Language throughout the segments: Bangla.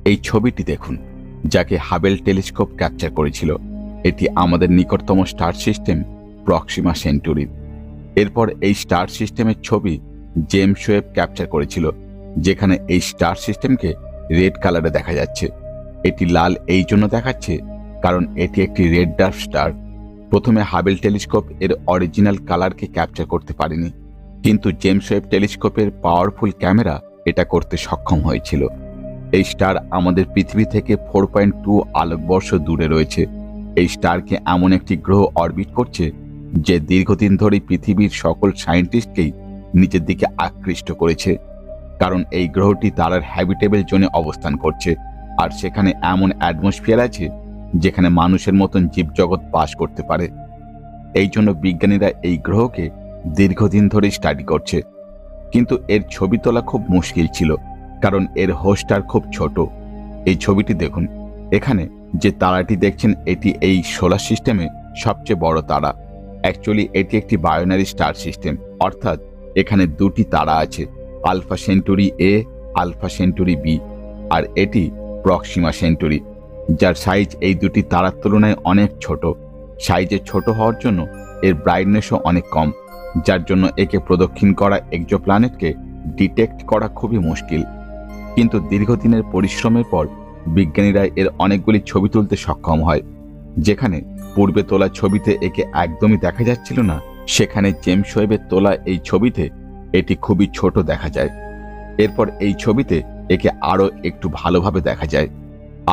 এই ছবিটি দেখুন, যাকে হাবেল টেলিস্কোপ ক্যাপচার করেছিল। এটি আমাদের নিকটতম স্টার সিস্টেম প্রক্সিমা সেন্টুরির। এরপর এই স্টার সিস্টেমের ছবি জেমস ওয়েব ক্যাপচার করেছিল, যেখানে এই স্টার সিস্টেমকে রেড কালারে দেখা যাচ্ছে। এটি লাল এই জন্য দেখাচ্ছে কারণ এটি একটি রেড ডার্ক স্টার। প্রথমে হাবেল টেলিস্কোপ এর অরিজিনাল কালারকে ক্যাপচার করতে পারেনি, কিন্তু জেমস ওয়েব টেলিস্কোপের পাওয়ারফুল ক্যামেরা এটা করতে সক্ষম হয়েছিল। এই স্টার আমাদের পৃথিবী থেকে 4.2 আলোকবর্ষ দূরে রয়েছে। এই স্টারকে এমন একটি গ্রহ অরবিট করছে যে দীর্ঘদিন ধরে পৃথিবীর সকল সায়েন্টিস্টকেই নিজের দিকে আকৃষ্ট করেছে, কারণ এই গ্রহটি তারার হ্যাবিটেবল জোনে অবস্থান করছে, আর সেখানে এমন অ্যাটমসফিয়ার আছে যেখানে মানুষের মতন জীবজগৎ বাস করতে পারে। এই জন্য বিজ্ঞানীরা এই গ্রহকে দীর্ঘদিন ধরে স্টাডি করছে। কিন্তু এর ছবি তোলা খুব মুশকিল ছিল, কারণ এর হোস্টার খুব ছোট। এই ছবিটি দেখুন, এখানে যে তারাটি দেখছেন এটি এই সোলার সিস্টেমে সবচেয়ে বড় তারা। অ্যাকচুয়ালি এটি একটি বায়োনারি স্টার সিস্টেম, অর্থাৎ এখানে দুটি তারা আছে, আলফা সেন্টুরি এ, আলফা সেন্টুরি বি, আর এটি প্রক্সিমা সেন্টুরি, যার সাইজ এই দুটি তারার তুলনায় অনেক ছোট। সাইজে ছোট হওয়ার জন্য এর ব্রাইটনেসও অনেক কম, যার জন্য একে প্রদক্ষিণ করা এক্সোপ্ল্যানেটকে ডিটেক্ট করা খুবই মুশকিল। কিন্তু দীর্ঘদিনের পরিশ্রমের পর বিজ্ঞানীরা এর অনেকগুলি ছবি তুলতে সক্ষম হয়। যেখানে পূর্বে তোলা ছবিতে একে একদমই দেখা যাচ্ছিল না, সেখানে জেমস ওয়েবের তোলা এই ছবিতে এটি খুবই ছোট দেখা যায়। এরপর এই ছবিতে একে আরো একটু ভালোভাবে দেখা যায়,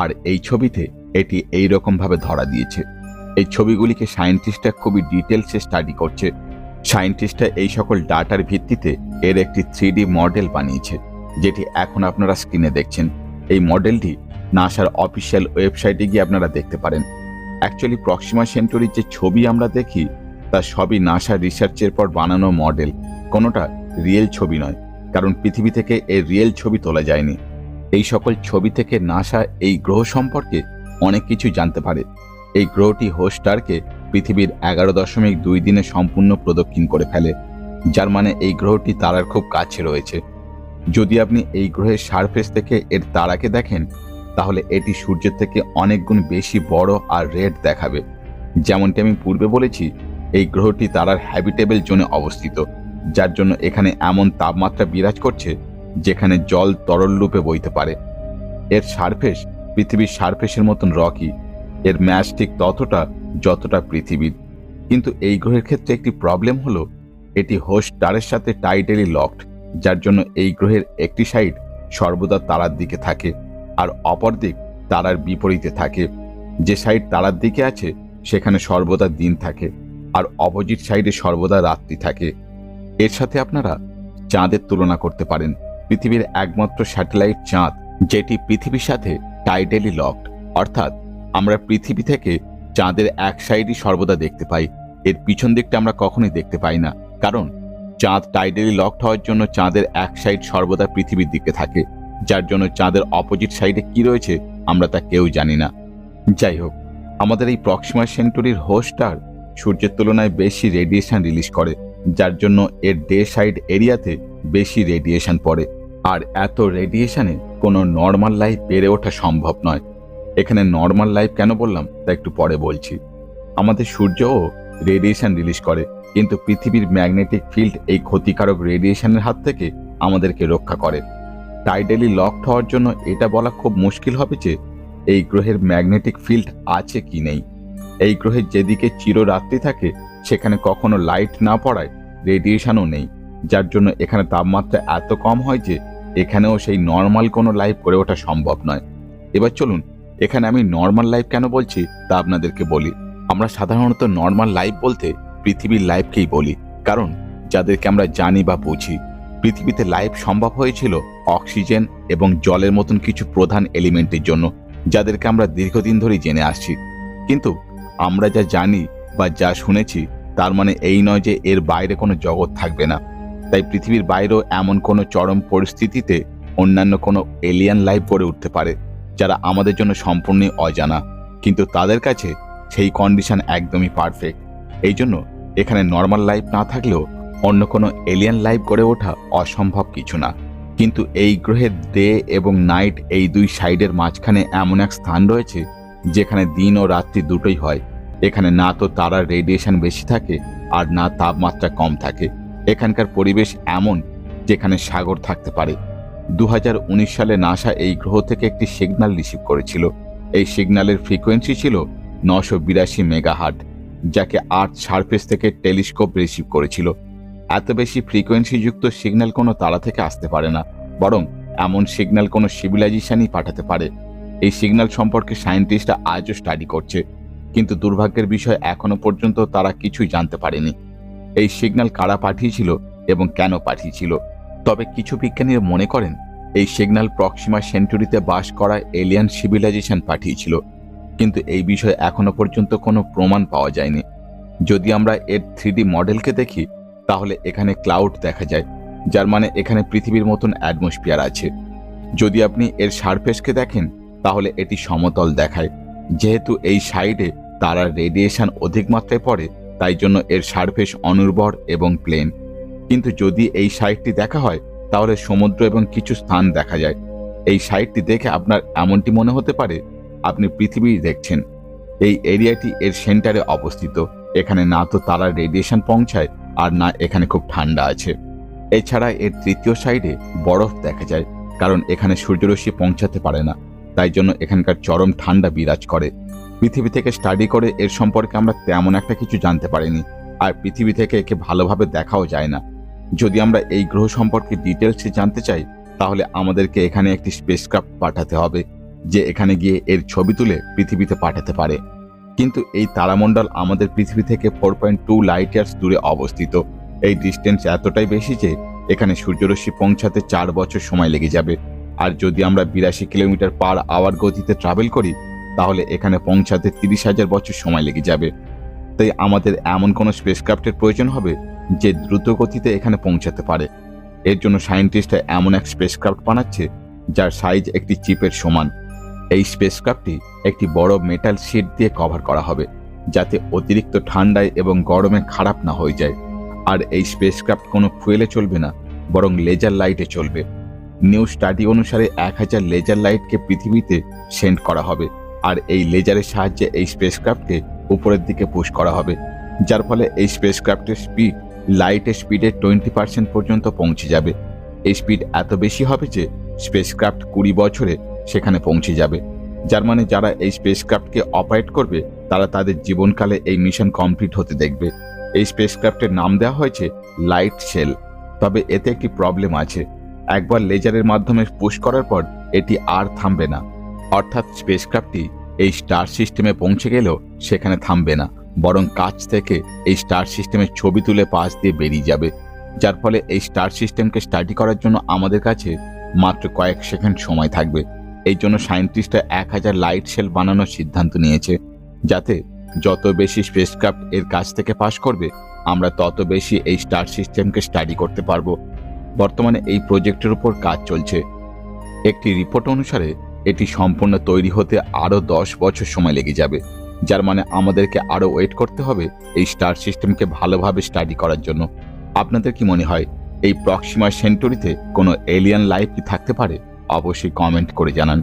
আর এই ছবিতে এটি এই রকম ভাবে ধরা দিয়েছে। এই ছবিগুলিকে সায়েন্টিস্টরা খুবই ডিটেলসে স্টাডি করছে। সায়েন্টিস্টরা এই সকল ডাটার ভিত্তিতে এর একটি 3D মডেল বানিয়েছে, যেটি এখন আপনারা স্ক্রিনে দেখছেন। এই মডেলটি নাসার অফিসিয়াল ওয়েবসাইটে গিয়ে আপনারা দেখতে পারেন। অ্যাকচুয়ালি প্রক্সিমা সেন্টুরির যে ছবি আমরা দেখি তা সবই নাসার রিসার্চের পর বানানো মডেল, কোনোটা রিয়েল ছবি নয়, কারণ পৃথিবী থেকে এর রিয়েল ছবি তোলা যায়নি। এই সকল ছবি থেকে নাসা এই গ্রহ সম্পর্কে অনেক কিছু জানতে পারে। এই গ্রহটি হোস্টারকে পৃথিবীর 11.2 দিনে সম্পূর্ণ প্রদক্ষিণ করে ফেলে, যার মানে এই গ্রহটি তারার খুব কাছে রয়েছে। যদি আপনি এই গ্রহের সারফেস থেকে এর তারাকে দেখেন, তাহলে এটি সূর্যের থেকে অনেক গুণ বেশি বড় আর রেড দেখাবে। যেমনটি আমি পূর্বে বলেছি, এই গ্রহটি তারার হ্যাবিটেবল জোনে অবস্থিত, যার জন্য এখানে এমন তাপমাত্রা বিরাজ করছে যেখানে জল তরল রূপে বইতে পারে। এর সারফেস পৃথিবীর সারফেসের মতন রকি। এর ম্যাস ঠিক ততটা যতটা পৃথিবীর। কিন্তু এই গ্রহের ক্ষেত্রে একটি প্রবলেম হলো, এটি হোস্ট স্টারের সাথে টাইটালি লকড, যার জন্য এই গ্রহের একটি সাইড সর্বদা তারার দিকে থাকে, আর অপর দিক তারার বিপরীতে থাকে। যে সাইড তারার দিকে আছে সেখানে সর্বদা দিন থাকে, আর অপোজিট সাইডে সর্বদা রাত্রি থাকে। এর সাথে আপনারা চাঁদের তুলনা করতে পারেন। পৃথিবীর একমাত্র স্যাটেলাইট চাঁদ, যেটি পৃথিবীর সাথে টাইটালি লকড, অর্থাৎ আমরা পৃথিবী থেকে চাঁদের এক সাইডই সর্বদা দেখতে পাই, এর পিছন দিকটা আমরা কখনোই দেখতে পাই না। কারণ চাঁদ টাইটালি লকড হওয়ার জন্য চাঁদের এক সাইড সর্বদা পৃথিবীর দিকে থাকে, যার জন্য চাঁদের অপোজিট সাইডে কি রয়েছে আমরা তা কেউ জানি না। যাই হোক, আমাদের এই প্রক্সিমা সেন্টুরির হোস্টার সূর্যের তুলনায় বেশি রেডিয়েশন রিলিজ করে, যার জন্য এর ডে সাইড এরিয়াতে বেশি রেডিয়েশন পড়ে। আর এত রেডিয়েশনে কোনো নর্মাল লাইফ বেড়ে ওঠা সম্ভব নয়। এখানে নর্মাল লাইফ কেন বললাম তা একটু পরে বলছি। আমাদের সূর্যও রেডিয়েশন রিলিজ করে, কিন্তু পৃথিবীর ম্যাগনেটিক ফিল্ড এই ক্ষতিকারক রেডিয়েশনের হাত থেকে আমাদেরকে রক্ষা করে। টাইডালি লকড হওয়ার জন্য এটা বলা খুব মুশকিল হবে যে এই গ্রহের ম্যাগনেটিক ফিল্ড আছে কি নেই। এই গ্রহের যেদিকে চিররাত্রি থাকে সেখানে কখনো লাইট না পড়ায় রেডিয়েশনও নেই, যার জন্য এখানে তাপমাত্রা এত কম হয় যে এখানেও সেই নর্মাল কোনো লাইফ করে ওঠা সম্ভব নয়। এবার চলুন, এখানে আমি নর্মাল লাইফ কেন বলছি তা আপনাদেরকে বলি। আমরা সাধারণত নর্মাল লাইফ বলতে পৃথিবীর লাইফকেই বলি, কারণ যাদেরকে আমরা জানি বা বুঝি। পৃথিবীতে লাইফ সম্ভব হয়েছিল অক্সিজেন এবং জলের মতন কিছু প্রধান এলিমেন্টের জন্য, যাদেরকে আমরা দীর্ঘদিন ধরেই জেনে আসছি। কিন্তু আমরা যা জানি বা যা শুনেছি তার মানে এই নয় যে এর বাইরে কোনো জগৎ থাকবে না। তাই পৃথিবীর বাইরেও এমন কোনো চরম পরিস্থিতিতে অন্যান্য কোনো এলিয়ান লাইফ গড়ে উঠতে পারে, যারা আমাদের জন্য সম্পূর্ণই অজানা, কিন্তু তাদের কাছে সেই কন্ডিশন একদমই পারফেক্ট। এই জন্য এখানে নর্মাল লাইফ না থাকলেও অন্য কোনো এলিয়ান লাইফ গড়ে ওঠা অসম্ভব কিছু না। কিন্তু এই গ্রহের ডে এবং নাইট এই দুই সাইডের মাঝখানে এমন এক স্থান রয়েছে যেখানে দিন ও রাত্রি দুটোই হয়। এখানে না তো তারার রেডিয়েশন বেশি থাকে আর না তাপমাত্রা কম থাকে। এখানকার পরিবেশ এমন যেখানে সাগর থাকতে পারে। 2019 সালে নাসা এই গ্রহ থেকে একটি সিগন্যাল রিসিভ করেছিল। এই সিগন্যালের ফ্রিকোয়েন্সি ছিল 982 মেগাহার্ট, যাকে আর্থ সারফেস থেকে টেলিস্কোপ রিসিভ করেছিল। এত বেশি ফ্রিকোয়েন্সিযুক্ত সিগন্যাল কোনো তারা থেকে আসতে পারে না, বরং এমন সিগন্যাল কোনো সিভিলাইজেশনই পাঠাতে পারে। এই সিগন্যাল সম্পর্কে সায়েন্টিস্টরা আজও স্টাডি করছে, কিন্তু দুর্ভাগ্যের বিষয় এখনো পর্যন্ত তারা কিছুই জানতে পারেনি। এই সিগন্যাল কারা পাঠিয়েছিল এবং কেন পাঠিয়েছিল। তবে কিছু বিজ্ঞানীরা মনে করেন এই সিগন্যাল প্রক্সিমা সেন্টুরিতে বাস করা এলিয়ান সিভিলাইজেশন পাঠিয়েছিল, কিন্তু এই বিষয়ে এখনো পর্যন্ত কোনো প্রমাণ পাওয়া যায়নি। যদি আমরা এর 3D মডেলকে দেখি তাহলে এখানে ক্লাউড দেখা যায়, যার মানে এখানে পৃথিবীর মতন অ্যাটমসফিয়ার আছে। যদি আপনি এর সারফেসকে দেখেন তাহলে এটি সমতল দেখায়। যেহেতু এই সাইডে তারার রেডিয়েশন অধিক মাত্রায় পড়ে, তাই জন্য এর সারফেস অনুর্বর এবং প্লেন। কিন্তু যদি এই সাইডটি দেখা হয় তাহলে সমুদ্র এবং কিছু স্থান দেখা যায়। এই সাইডটি দেখে আপনার এমনটি মনে হতে পারে আপনি পৃথিবী দেখছেন। এই এরিয়াটি এর সেন্টারে অবস্থিত। এখানে না তো তারার রেডিয়েশন পৌঁছায় আর না এখানে খুব ঠান্ডা আছে। এছাড়া এর তৃতীয় সাইডে বরফ দেখা যায়, কারণ এখানে সূর্যরশ্মি পৌঁছাতে পারে না, তাই জন্য এখানকার চরম ঠান্ডা বিরাজ করে। পৃথিবী থেকে স্টাডি করে এর সম্পর্কে আমরা তেমন একটা কিছু জানতে পারিনি, আর পৃথিবী থেকে একে ভালোভাবে দেখাও যায় না। যদি আমরা এই গ্রহ সম্পর্কে ডিটেলসে জানতে চাই তাহলে আমাদেরকে এখানে একটি স্পেসক্রাফট পাঠাতে হবে, যে এখানে গিয়ে এর ছবি তুলে পৃথিবীতে পাঠাতে পারে। কিন্তু এই তারামণ্ডল আমাদের পৃথিবী থেকে 4.2 লাইট ইয়ার্স দূরে অবস্থিত। এই ডিস্টেন্স এতটাই বেশি যে এখানে সূর্যরশ্মি পৌঁছাতে 4 বছর সময় লেগে যাবে। আর যদি আমরা 82 কিলোমিটার পার আওয়ার গতিতে ট্রাভেল করি তাহলে এখানে পৌঁছাতে 30,000 বছর সময় লেগে যাবে। তাই আমাদের এমন কোনো স্পেসক্রাফটের প্রয়োজন হবে যে দ্রুত গতিতে এখানে পৌঁছাতে পারে। এর জন্য সায়েন্টিস্টরা এমন এক স্পেসক্রাফট বানাচ্ছে যার সাইজ একটি চিপের সমান। এই স্পেসক্রাফটটি একটি বড় মেটাল শিট দিয়ে কভার করা হবে, যাতে অতিরিক্ত ঠান্ডায় এবং গরমে খারাপ না হয়ে যায়। আর এই স্পেসক্রাফট কোনো ফুয়েলে চলবে না, বরং লেজার লাইটে চলবে। নিউ স্টাডি অনুসারে 1000 লেজার লাইটকে পৃথিবীতে সেন্ড করা হবে, আর এই লেজারের সাহায্যে এই স্পেসক্রাফটকে উপরের দিকে পুশ করা হবে, যার ফলে এই স্পেসক্রাফটের স্পিড লাইটের স্পিডের 20% পর্যন্ত পৌঁছে যাবে। এই স্পিড এত বেশি হবে যে স্পেসক্রাফট 20 বছরে সেখানে পৌঁছে যাবে, যার মানে যারা এই স্পেসক্রাফটকে অপারেট করবে তারা তাদের জীবনকালে এই মিশন কমপ্লিট হতে দেখবে। এই স্পেসক্রাফটের নাম দেওয়া হয়েছে লাইট শেল। তবে এতে একটি প্রবলেম আছে, একবার লেজারের মাধ্যমে পুশ করার পর এটি আর থামবে না। অর্থাৎ স্পেসক্রাফটটি এই স্টার সিস্টেমে পৌঁছে গেলেও সেখানে থামবে না, বরং কাছ থেকে এই স্টার সিস্টেমের ছবি তুলে পাশ দিয়ে বেরিয়ে যাবে, যার ফলে এই স্টার সিস্টেমকে স্টাডি করার জন্য আমাদের কাছে মাত্র কয়েক সেকেন্ড সময় থাকবে। এই জন্য সায়েন্টিস্টরা 1000 লাইট শেল বানানোর সিদ্ধান্ত নিয়েছে, যাতে যত বেশি স্পেসক্রাফট এর কাছ থেকে পাস করবে আমরা তত বেশি এই স্টার সিস্টেমকে স্টাডি করতে পারবো। বর্তমানে এই প্রজেক্টের উপর কাজ চলছে। একটি রিপোর্ট অনুসারে এটি সম্পূর্ণ তৈরি হতে আরও 10 বছর সময় লেগে যাবে, যার মানে আমাদেরকে আরও ওয়েট করতে হবে এই স্টার সিস্টেমকে ভালোভাবে স্টাডি করার জন্য। আপনাদের কি মনে হয় এই প্রক্সিমা সেন্টুরিতে কোনো এলিয়ান লাইফ কি থাকতে পারে? অবশ্যই কমেন্ট করে জানান।